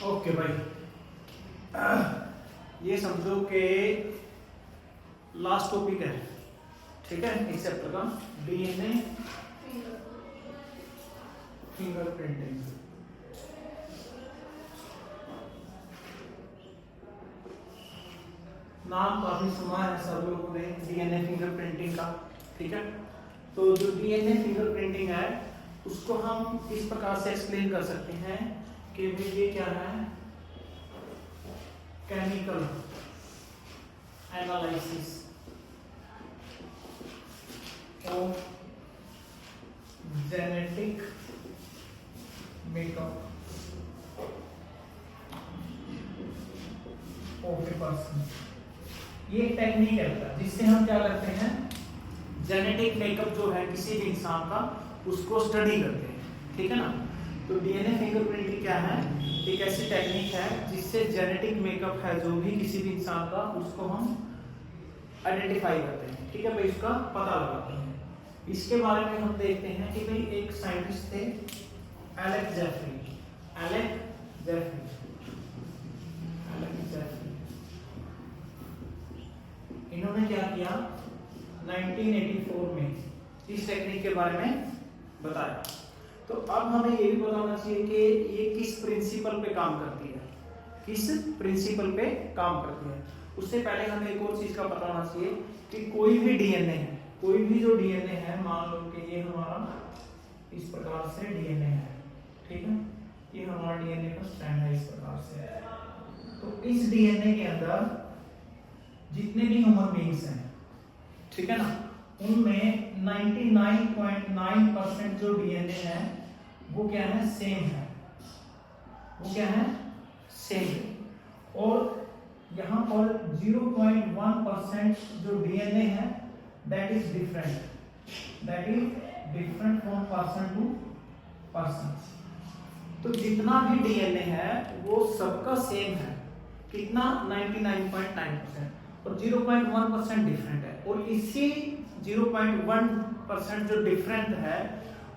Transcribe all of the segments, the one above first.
Okay भाई, ये समझो कि लास्ट टॉपिक है, ठीक है, इस चैप्टर का डीएनए फिंगरप्रिंटिंग। नाम काफी सुना है सब लोगों ने डीएनए फिंगरप्रिंटिंग का, ठीक है। तो जो डीएनए फिंगरप्रिंटिंग है उसको हम इस प्रकार से एक्सप्लेन कर सकते हैं कि भाई ये क्या है, chemical analysis of genetic makeup of a person. ये एक टेक्निक है जिससे हम क्या करते हैं, जेनेटिक मेकअप जो है किसी भी इंसान का उसको स्टडी करते हैं, ठीक है ना। तो डीएनए फिंगरप्रिंटिंग क्या है, एक ऐसी टेक्निक है जिससे जेनेटिक मेकअप है जो भी किसी भी इंसान का उसको हम आइडेंटिफाई करते हैं, ठीक है भाई, उसका पता लगाते हैं। इसके बारे में हम देखते हैं कि भाई एक साइंटिस्ट थे एलेक्स जेफरी। इन्होंने क्या किया 1984 में इस टेक्निक के बारे में बताया। तो अब हमें ये भी पता होना चाहिए कि ये किस प्रिंसिपल पे काम करती है, किस प्रिंसिपल पे काम करती है। उससे पहले हमें एक और चीज का पता होना चाहिए कि कोई भी डीएनए है, कोई भी जो डीएनए है, मान लो कि ये हमारा इस प्रकार से डीएनए है, ठीक है, ये हमारा डीएनए का स्ट्रैंड है इस प्रकार से। तो इस डीएनए के अंदर जितने भी ह्यूमन बीइंग्स हैं, ठीक है ना, उनमें 99.9% जो डीएनए है वो क्या है, सेम है, वो क्या है, सेम है। और यहाँ पर 0.1% जो डीएनए है that is different from person to person. तो जितना भी डीएनए है वो सबका सेम है, कितना 99.9%, और 0.1% डिफरेंट है। और इसी 0.1% जो डिफरेंट है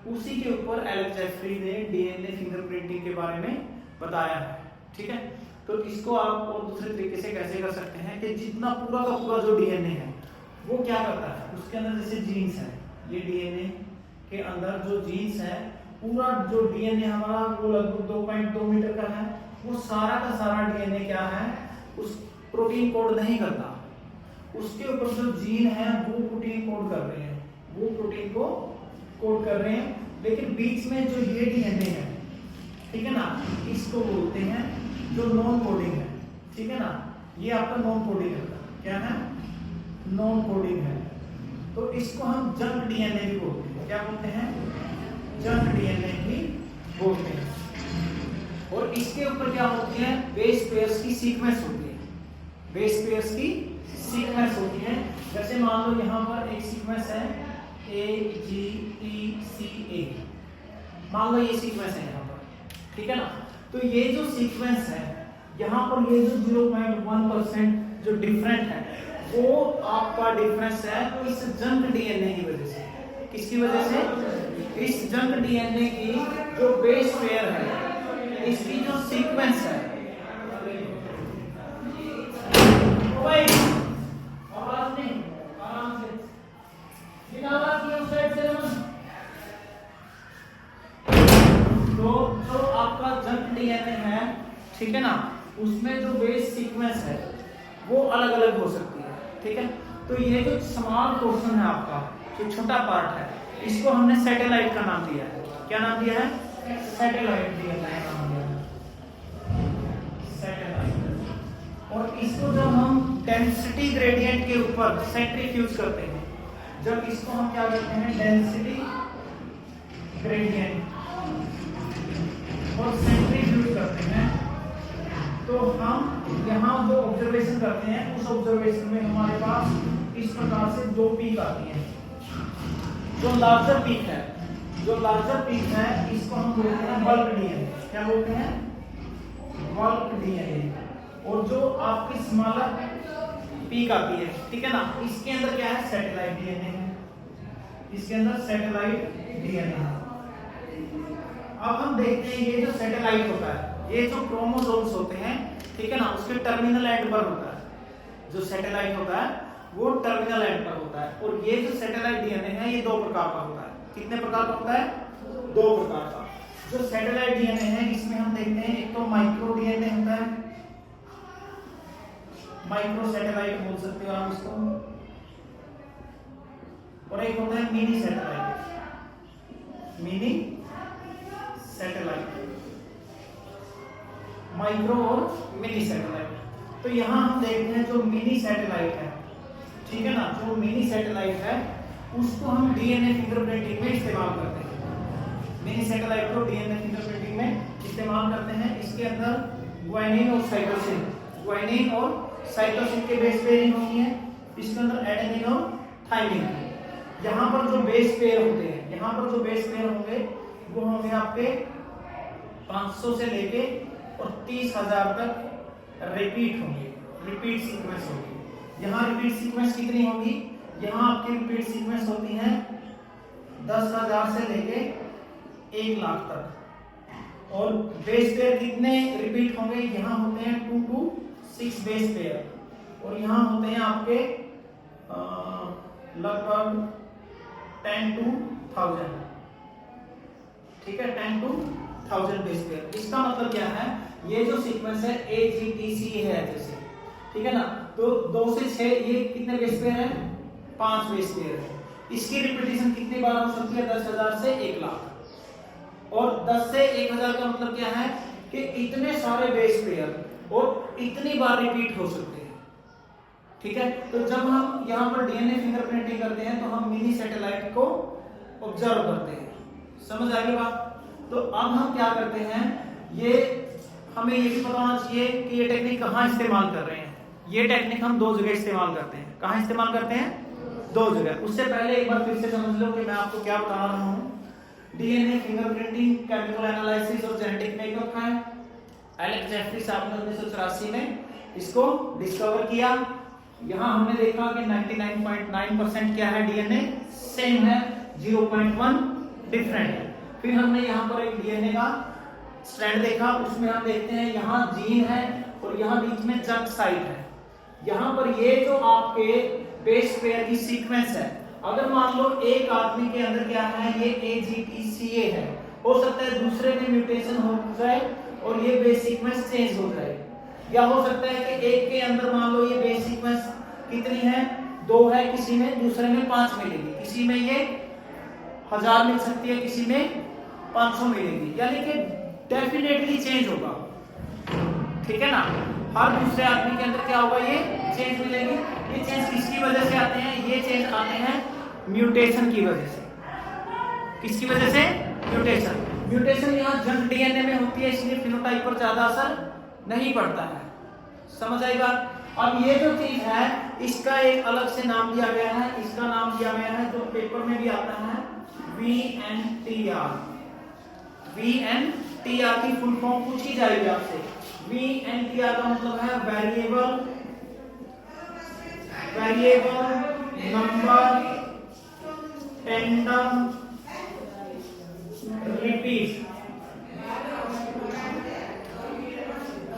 उसी के ऊपर एलेक्स जेफरी ने डीएनए फिंगरप्रिंटिंग के बारे में बताया है, ठीक है। तो इसको आप और दूसरे तरीके से कैसे कर सकते हैं कि जितना पूरा का पूरा जो डीएनए है वो क्या करता है, उसके अंदर जैसे जीन्स है, ये डीएनए के अंदर जो जीन्स है, पूरा जो डीएनए हमारा वो लगभग 2.2 मीटर का है, वो सारा का सारा डीएनए क्या है, उस प्रोटीन कोड नहीं करता, उसके ऊपर जो जीन है वो प्रोटीन कोड कर रहे हैं, वो प्रोटीन को कोड कर रहे हैं। लेकिन बीच में जो ये डीएनए है, ठीक है ना, इसको बोलते हैं जो नॉन कोडिंग है, ठीक है ना, ये आपका नॉन कोडिंग है, क्या है, नॉन कोडिंग है। तो इसको हम जंक डीएनए भी बोलते हैं, क्या बोलते हैं, जंक डीएनए भी बोलते हैं। और इसके ऊपर क्या होती है, बेस पेयर्स की सीक्वेंस होती है, बेस पेयर्स की सीक्वेंस होती है। जैसे मान लो यहाँ पर एक सीक्वेंस है AGTCA, मान लो ये सीक्वेंस है यहाँ पर, ठीक है ना। तो ये जो सीक्वेंस है यहाँ पर, ये जो 0.1% जो डिफरेंट है वो आपका डिफरेंस है इस जंक डीएनए की वजह से। किसकी वजह से, इस जंक डीएनए की जो बेस पेयर है, इसकी जो सीक्वेंस है, तो जो आपका जंक डीएनए है, ठीक है ना, उसमें जो बेस सीक्वेंस है वो अलग अलग हो सकती है, ठीक है। तो ये जो स्मॉल पोर्शन है आपका, जो छोटा पार्ट है, इसको हमने सैटेलाइट का नाम दिया है। क्या नाम दिया है, सैटेलाइट डीएनए नाम दिया है, सैटेलाइट। और इसको जब हम डेंसिटी ग्रेडियंट के ऊपर सेंट्रीफ्यूज करते हैं, जब इसको हम क्या करते हैं, डेंसिटी ग्रेडियंट और सेंट्रीफ्यूज करते हैं, तो हम यहाँ जो ऑब्जर्वेशन करते हैं उस ऑब्जर्वेशन में हमारे पास इस प्रकार से दो पीक आती हैं। जो लार्जर पीक है, जो लार्जर पीक है, इसको हम बोलते हैं बल्क डीएनए। क्या बोलते हैं, बल्क डीएनए। और जो आपकी स्मॉलर पीक आती है, ठीक है ना, इसके अंदर क्या है, सैटेलाइट डीएनए है, इसके अंदर सैटेलाइट डीएनए है। अब हम देखते हैं ये जो सैटेलाइट होता है, ये जो क्रोमोसोम्स होते हैं, ठीक है ना, उसके टर्मिनल एंड पर होता है। जो सैटेलाइट होता है वो टर्मिनल एंड पर होता है। और ये जो सैटेलाइट डीएनए है ये दो प्रकार का होता है। कितने प्रकार का होता है? दो प्रकार का। जो सैटेलाइट डीएनए है इसमें हम देखते हैं एक तो माइक्रो डीएनए होता है, माइक्रो सैटेलाइट बोल सकते हो आप इसको, और एक होता है mini satellite, mini satellite, micro और मिनी सैटेलाइट। तो यहां हम देखते हैं जो मिनी सैटेलाइट है, ठीक है ना, जो मिनी सैटेलाइट है उसको हम डीएनए फिंगरप्रिंटिंग में इस्तेमाल करते हैं। मिनी सैटेलाइट को डीएनए फिंगरप्रिंटिंग में इस्तेमाल करते हैं। इसके अंदर ग्वानिन और साइटोसिन, ग्वानिन और साइटोसिन के बेस पेयरिंग होती है। इसके अंदर एडेनिन और थाइमिन। यहाँ पर जो बेस पेयर होते हैं, यहाँ पर जो बेस पेयर होंगे वो होंगे आपके 500 से लेके और 30,000 तक रिपीट होंगे, रिपीट सीक्वेंस होगी। यहाँ रिपीट सीक्वेंस कितनी होगी? यहाँ आपकी रिपीट सीक्वेंस होती है 10,000 से लेके 1 लाख तक। और बेस पेयर कितने रिपीट होंगे? यहाँ होते हैं 2 to 6 बेस पेयर, और यहाँ होते हैं आपके लगभग 10 to 1000, ठीक है, 10 to 1000 बेस पेयर। इसका मतलब क्या है? ये जो सीक्वेंस है AGTC है जैसे, ठीक है ना, तो 2 से 6 ये कितने बेस पेयर है? 5 बेस पेयर है। इसकी रिपीटेशन कितनी बार हो सकती है? 10,000 से 1 लाख। और 10 से 1000 का मतलब क्या है कि इतने सारे बेस पेयर और इतनी बार रिपीट हो सकते हैं, ठीक है। तो जब हम यहाँ पर डीएनए फिंगरप्रिंटिंग करते हैं तो हम मिनी सैटेलाइट को ऑब्जर्व करते हैं। समझ आ गई बात? तो अब हम क्या करते हैं, ये हमें ये भी पता होना चाहिए कि ये टेक्निक कहाँ इस्तेमाल कर रहे हैं। ये टेक्निक हम 2 जगह इस्तेमाल करते हैं। कहाँ इस्तेमाल करते हैं? 2 जगह। उससे पहले एक बार फिर से समझ लो कि मैं आपको क्या बता रहा हूँ। डीएनए फिंगरप्रिंटिंग, केमिकल एनालिसिस और जेनेटिक में कब था? एलेक्स जेफरी साहब ने 1984 में इसको डिस्कवर किया। यहाँ हमने देखा कि 99.9% क्या है? डीएनए सेम है, 0.1 डिफरेंट है। फिर हमने यहाँ पर एक डीएनए का स्ट्रैंड देखा, उसमें हम देखते हैं यहाँ जीन है और यहाँ बीच में जंक साइट है। यहाँ पर ये जो आपके बेस पेयर की सीक्वेंस है, अगर मान लो एक आदमी के अंदर क्या है, ये AGTCA है, हो सकता है दूसरे में म्यूटेशन हो जाए और ये बेस सीक्वेंस चेंज हो जाए, या हो सकता है कि एक के अंदर मान लो ये बेस सीक्वेंस कितनी है? 2 है, किसी में दूसरे में 5 मिलेगी, किसी में ये 1000 मिल सकती है, किसी में 500 मिलेगी, यानी कि डेफिनेटली चेंज होगा, ठीक है ना। हर दूसरे आदमी के अंदर क्या होगा? ये चेंज मिलेगी। ये चेंज किसकी वजह से आते हैं? ये चेंज आते हैं म्यूटेशन की वजह से। किसकी वजह से? म्यूटेशन। म्यूटेशन यहाँ जंक डीएनए में होती है, इसलिए फिनोटाइप पर ज्यादा असर नहीं पड़ता है। समझ आई बात? अब ये जो चीज है इसका एक अलग से नाम दिया गया है। इसका नाम दिया गया है, जो पेपर में भी आता है, VNTR। VNTR की फुल फॉर्म पूछी जाएगी आपसे। VNTR का मतलब है वेरिएबल नंबर टेंडम रिपीट।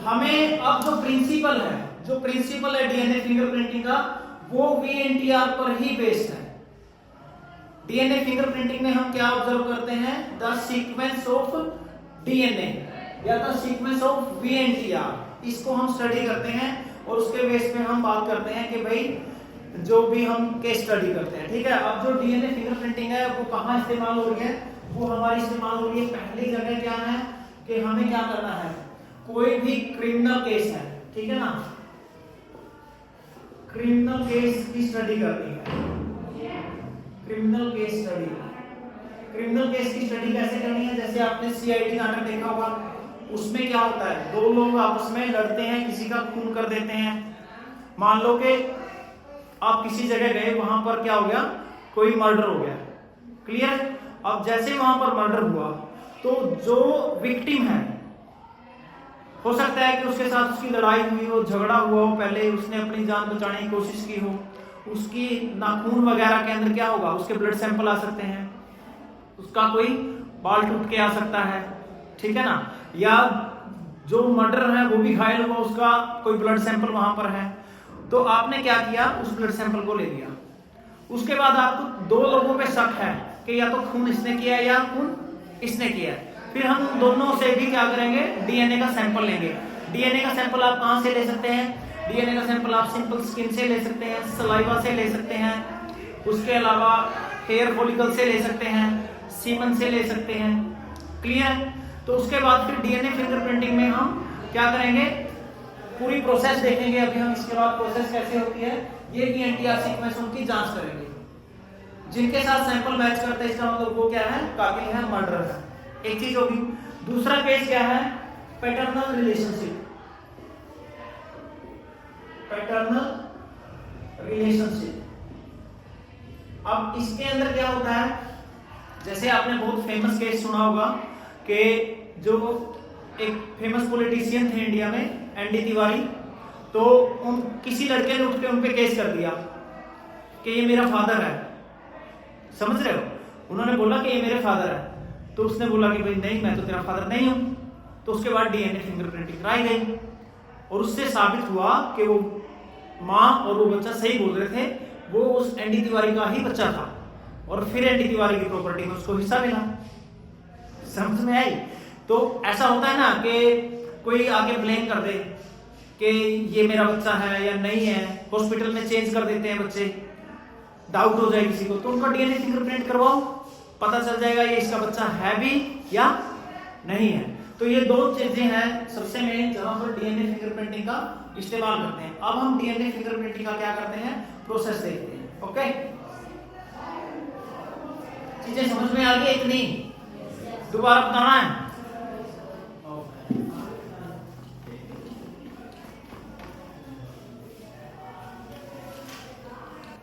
हमें अब जो प्रिंसिपल है डीएनए फिंगरप्रिंटिंग का, वो VNTR पर ही बेस्ड है। डीएनए फिंगरप्रिंटिंग में हम क्या ऑब्जर्व करते हैं? द सीक्वेंस ऑफ डीएनए या द सीक्वेंस ऑफ VNTR, इसको हम स्टडी करते हैं और उसके बेस पे हम बात करते हैं कि भाई जो भी हम केस स्टडी करते हैं, ठीक है। अब जो डीएनए फिंगरप्रिंटिंग है वो कहाँ इस्तेमाल हो रही है? वो हमारी इस्तेमाल हो रही है, पहली जगह क्या है कि हमें क्या करना है, कोई भी क्रिमिनल केस है, ठीक है ना, क्रिमिनल केस की स्टडी करनी है। Criminal case study, criminal case की स्टडी कैसे करनी है? जैसे आपने CID नाटक देखा होगा, उसमें क्या होता है, 2 लोग आपस में लड़ते हैं, किसी का खून कर देते हैं। मान लो कि आप किसी जगह गए, वहां पर क्या हो गया, कोई मर्डर हो गया, क्लियर। अब जैसे वहां पर मर्डर हुआ तो जो विक्टिम है, हो सकता है कि उसके साथ उसकी लड़ाई हुई हो, झगड़ा हुआ हो, पहले उसने अपनी जान बचाने की कोशिश की हो, उसकी नाखून वगैरह के अंदर क्या होगा, उसके ब्लड सैंपल आ सकते हैं, उसका कोई बाल टूट के आ सकता है, ठीक है ना, या जो मर्डर है वो भी घायल हुआ, उसका कोई ब्लड सैंपल वहां पर है, तो आपने क्या किया, उस ब्लड सैंपल को ले लिया। उसके बाद आपको दो लोगों पे शक है कि या तो खून इसने किया है या खून इसने किया है, फिर हम उन दोनों से भी क्या करेंगे, डीएनए का सैंपल लेंगे। डीएनए का सैंपल आप कहां से ले सकते हैं, डीएनए का सैंपल आप सिंपल स्किन से ले सकते हैं, सलाइवा से ले सकते हैं, उसके अलावा हेयर फॉलिकल से ले सकते हैं, सीमन से ले सकते हैं। क्लियर? तो उसके बाद फिर डीएनए फिंगरप्रिंटिंग में हम क्या करेंगे, पूरी प्रोसेस देखेंगे। अभी हम इसके बाद प्रोसेस कैसे होती है, ये डीएनटीआर सीक्वेंस उनकी जांच करेंगे। जिनके साथ सैंपल मैच करता है इसका मतलब वो क्या है, कातिल है, मर्डर है, एक चीज होगी। दूसरा केस क्या है, पैटर्नल रिलेशनशिप। पैटर्नल रिलेशनशिप, अब इसके अंदर क्या होता है, जैसे आपने बहुत फेमस केस सुना होगा कि जो एक फेमस पॉलिटिशियन थे इंडिया में, एनडी तिवारी, तो उन किसी लड़के ने उठ के उन पे केस कर दिया कि ये मेरा फादर है, समझ रहे हो, उन्होंने बोला कि ये मेरे फादर है, तो उसने बोला कि भाई नहीं, मैं तो तेरा फादर नहीं हूं। तो उसके बाद डीएनए फिंगरप्रिंटिंग कराई गई और उससे साबित हुआ कि वो माँ और वो बच्चा सही बोल रहे थे, वो उस एनडी तिवारी का ही बच्चा था, और फिर एनडी तिवारी की प्रॉपर्टी में उसको हिस्सा मिला। समझ में आई? तो ऐसा होता है ना कि कोई आके ब्लेम कर दे कि ये मेरा बच्चा है या नहीं है, हॉस्पिटल में चेंज कर देते हैं बच्चे, डाउट हो जाए किसी को, तो उनका डीएनए फिंगरप्रिंट करवाओ, पता चल जाएगा ये इसका बच्चा है भी या नहीं है। तो ये दो चीजें हैं सबसे मेन जहां पर डीएनए फिंगरप्रिंटिंग का इस्तेमाल करते हैं। अब हम डीएनए फिंगरप्रिंटिंग का क्या करते हैं, प्रोसेस देखते हैं। ओके, चीजें समझ में आ गई इतनी, दोबारा बताना है?